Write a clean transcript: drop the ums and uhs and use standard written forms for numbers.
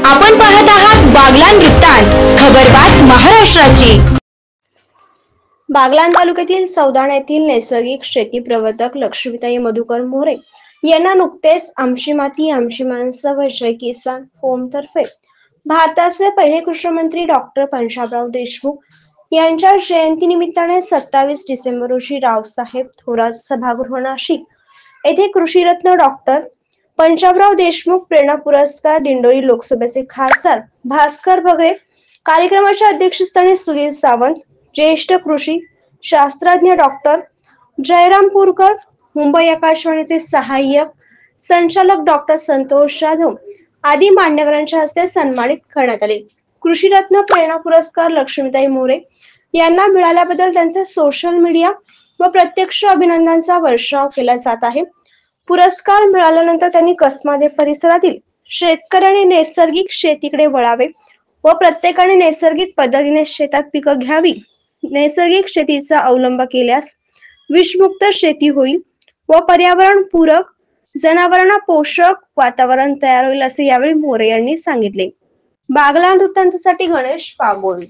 आपण पाहत आहात बागलाण वृत्तांत, खबरबात महाराष्ट्राची। बागलाण तालुक्यातील सौदाण येथील नैसर्गिक शेती प्रवर्तक लक्ष्मीताई मधुकर मोरे यांना नुकतेच आमची माती आमची माणसं व जय किसान होम तर्फे भारताचे पहिले कृषी मंत्री डॉक्टर पंजाबराव देशमुख यांच्या जयंती निमित्ताने 27 डिसेंबर रोजी रावसाहेब थोरात सभागृह नाशिक येथे कृषीरत्न डॉक्टर पंजाबराव देशमुख प्रेरणा पुरस्कार दिंडोरी लोकसभेचे खासदार भास्कर भगरे, कार्यक्रमाच्या अध्यक्षस्थानी सुनील सावंत, ज्येष्ठ कृषी शास्त्रज्ञ डॉक्टर जयराम पुरकर, मुंबई आकाशवाणीचे सहाय्यक संचालक डॉक्टर संतोष जाधव आदी मान्यवरांच्या हस्ते सन्मानित करण्यात आले। कृषीरत्न प्रेरणा पुरस्कार लक्ष्मीताई मोरे यांना मिळाल्याबद्दल त्यांचे सोशल मीडिया व प्रत्यक्ष अभिनंदनाचा वर्षाव केला जात आहे। पुरस्कार मिळाल्यानंतर त्यांनी कसमादे परिसरातील शेतकऱ्यांनी नैसर्गिक शेतीकडे वळावे व प्रत्येकाने नैसर्गिक पद्धतीने शेतात पिकं घ्यावी। नैसर्गिक शेतीचा अवलंब केल्यास विषमुक्त शेती होईल व पर्यावरण पूरक, जनावरांना पोषक वातावरण तयार होईल असे यावेळी मोरे यांनी सांगितले। बागलाण वृत्तांतासाठी गणेश पागोल।